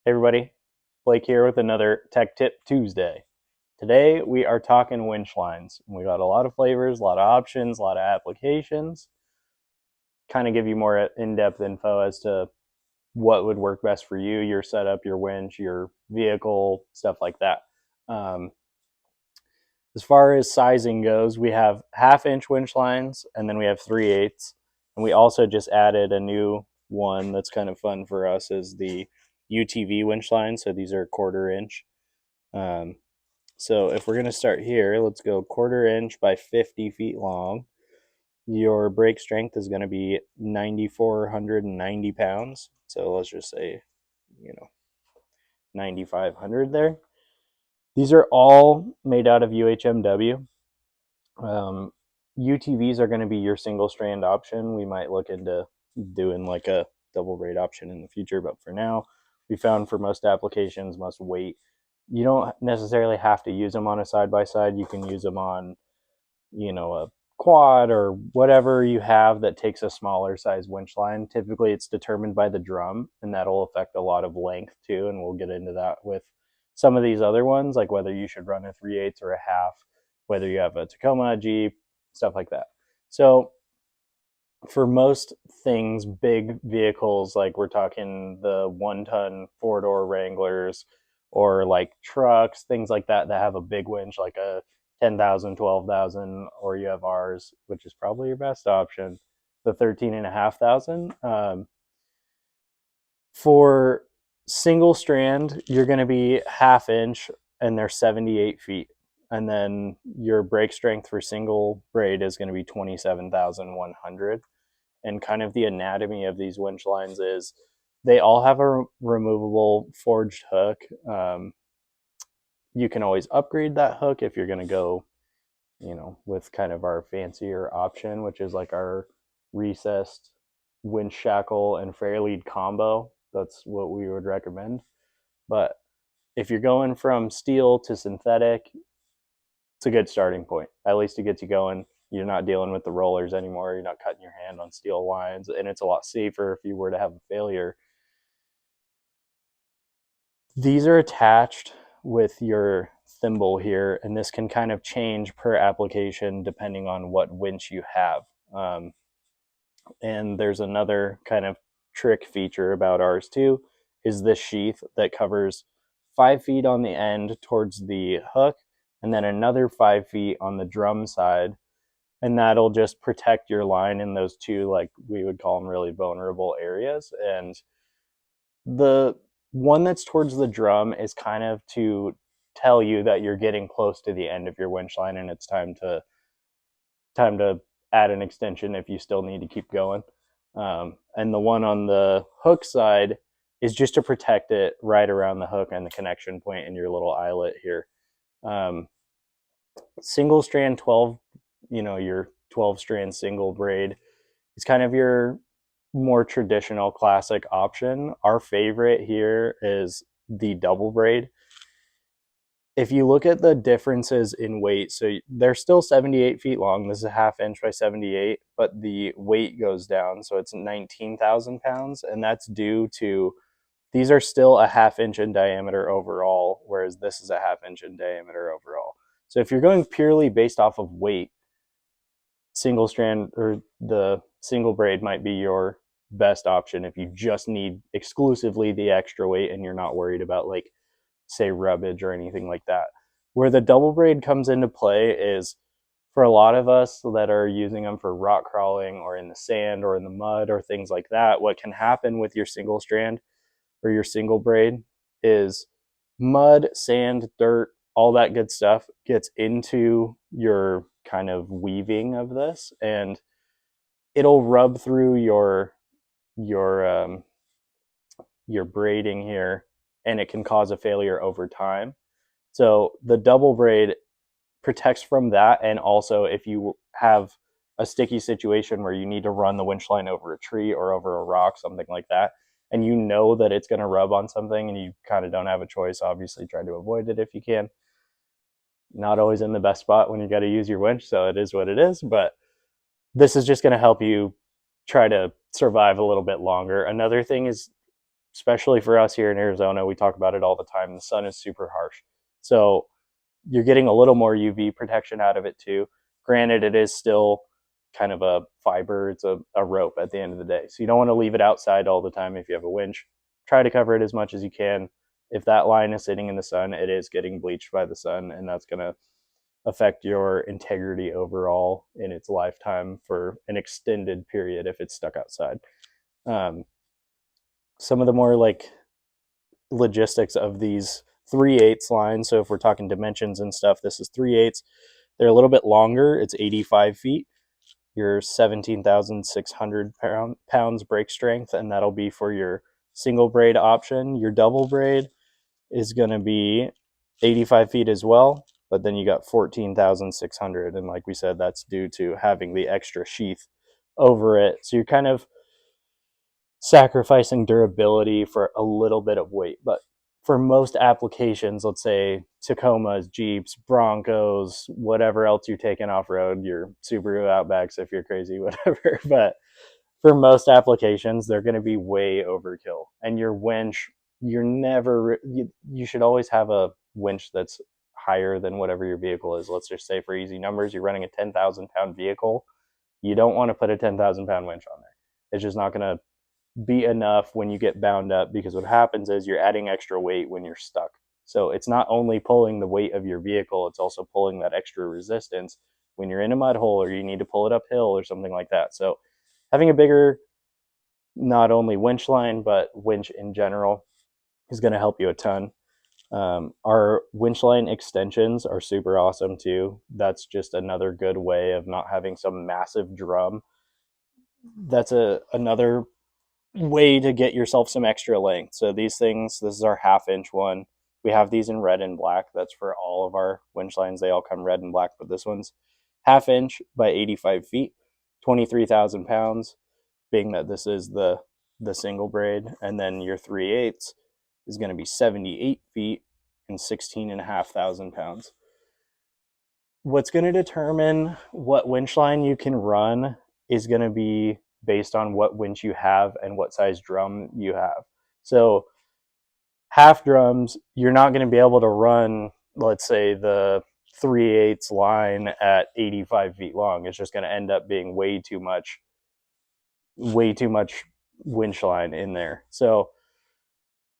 Hey everybody, Blake here with another Tech Tip Tuesday. Today we are talking winch lines. We got a lot of flavors, a lot of options, a lot of applications. Kind of give you more in-depth info as to what would work best for you, your setup, your winch, your vehicle, stuff like that. Um, as far as sizing goes, we have half-inch winch lines, and then we have 3/8, and we also just added a new one that's kind of fun for us is the UTV winch line. So these are 1/4 inch. Um, so if we're going to start here, let's go 1/4 inch by 50 feet long. Your brake strength is going to be 9,490 pounds. So let's just say, 9,500 there. These are all made out of UHMW. UTVs are going to be your single strand option. We might look into doing like a double braid option in the future, but for now, we found for most applications, most weight, you don't necessarily have to use them on a side by side. You can use them on, a quad or whatever you have that takes a smaller size winch line. Typically, it's determined by the drum, and that'll affect a lot of length too. And we'll get into that with some of these other ones, like whether you should run a 3/8 or a half, whether you have a Tacoma, a Jeep, stuff like that. So for most things, big vehicles, like we're talking the 1 ton 4-door Wranglers or like trucks, things like that that have a big winch, like a 10,000, 12,000, or you have ours, which is probably your best option, the 13,500. For single strand, you're going to be half-inch and they're 78 feet. And then your brake strength for single braid is going to be 27,100. And kind of the anatomy of these winch lines is they all have a removable forged hook. You can always upgrade that hook if you're going to go, with kind of our fancier option, which is like our recessed winch shackle and fairlead combo. That's what we would recommend. But if you're going from steel to synthetic, it's a good starting point. At least it gets you going. You're not dealing with the rollers anymore. You're not cutting your hand on steel lines, and it's a lot safer if you were to have a failure. These are attached with your thimble here, and this can kind of change per application depending on what winch you have. And there's another kind of trick feature about ours too, is this sheath that covers 5 feet on the end towards the hook, and then another 5 feet on the drum side, and that'll just protect your line in those two, like we would call them, really vulnerable areas. And the one that's towards the drum is kind of to tell you that you're getting close to the end of your winch line and it's time to add an extension if you still need to keep going. And the one on the hook side is just to protect it right around the hook and the connection point in your little eyelet here. Single strand 12, your 12 strand single braid is kind of your more traditional classic option. Our favorite here is the double braid. If you look at the differences in weight, so they're still 78 feet long. This is a half-inch by 78, but the weight goes down. So it's 19,000 pounds. And that's due to these are still a half-inch in diameter overall, whereas this is a half-inch in diameter overall. So if you're going purely based off of weight, single strand or the single braid might be your best option if you just need exclusively the extra weight and you're not worried about, like, say, rubbage or anything like that. Where the double braid comes into play is for a lot of us that are using them for rock crawling or in the sand or in the mud or things like that, what can happen with your single strand or your single braid is mud, sand, dirt, all that good stuff gets into your kind of weaving of this, and it'll rub through your your braiding here, and it can cause a failure over time. So the double braid protects from that, and also if you have a sticky situation where you need to run the winch line over a tree or over a rock, something like that, and you know that it's going to rub on something and you kind of don't have a choice, obviously try to avoid it if you can. Not always in the best spot when you got to use your winch, so it is what it is, but this is just going to help you try to survive a little bit longer. Another thing is especially for us here in Arizona, we talk about it all the time. The sun is super harsh. So you're getting a little more UV protection out of it too. Granted, it is still kind of a fiber, it's a rope at the end of the day. So you don't want to leave it outside all the time if you have a winch. Try to cover it as much as you can. If that line is sitting in the sun, it is getting bleached by the sun, and that's going to affect your integrity overall in its lifetime for an extended period if it's stuck outside. Um, some of the more like logistics of these 3/8 lines. So if we're talking dimensions and stuff, this is 3/8. They're a little bit longer. It's 85 feet. Your 17,600 pounds brake strength, and that'll be for your single braid option. Your double braid is going to be 85 feet as well, but then you got 14,600. And like we said, that's due to having the extra sheath over it. So you're kind of sacrificing durability for a little bit of weight. But for most applications, let's say Tacomas, Jeeps, Broncos, whatever else you're taking off road, your Subaru Outbacks if you're crazy, whatever. But for most applications, they're going to be way overkill. And your winch, you should always have a winch that's higher than whatever your vehicle is. Let's just say for easy numbers, you're running a 10,000 pound vehicle. You don't want to put a 10,000 pound winch on there. It's just not going to be enough when you get bound up, because what happens is you're adding extra weight when you're stuck. So it's not only pulling the weight of your vehicle, it's also pulling that extra resistance when you're in a mud hole or you need to pull it uphill or something like that. So having a bigger, not only winch line, but winch in general is going to help you a ton. Our winch line extensions are super awesome too. That's just another good way of not having some massive drum. That's another way to get yourself some extra length. So these things, this is our 1/2 inch one. We have these in red and black. That's for all of our winch lines. They all come red and black, but this one's 1/2 inch by 85 feet, 23,000 pounds, being that this is the single braid. And then your 3/8 is going to be 78 feet and 16,500 pounds. What's going to determine what winch line you can run is going to be based on what winch you have and what size drum you have. So half drums, you're not going to be able to run, let's say, the 3/8 line at 85 feet long. It's just going to end up being way too much winch line in there. So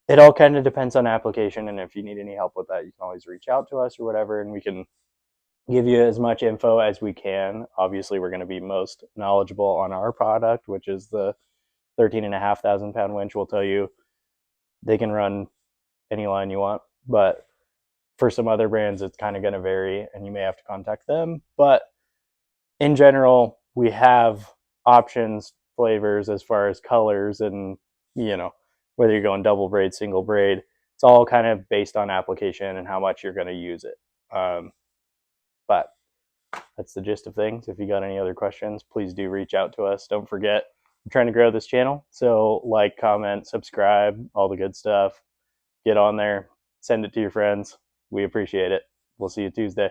it all kind of depends on application, and if you need any help with that, you can always reach out to us or whatever, and we can give you as much info as we can. Obviously, we're going to be most knowledgeable on our product, which is the 13,500 pound winch. We'll tell you they can run any line you want, but for some other brands, it's kind of going to vary, and you may have to contact them. But in general, we have options, flavors as far as colors, and whether you're going double braid, single braid. It's all kind of based on application and how much you're going to use it. But that's the gist of things. If you got any other questions, please do reach out to us. Don't forget, I'm trying to grow this channel. So like, comment, subscribe, all the good stuff. Get on there, send it to your friends. We appreciate it. We'll see you Tuesday.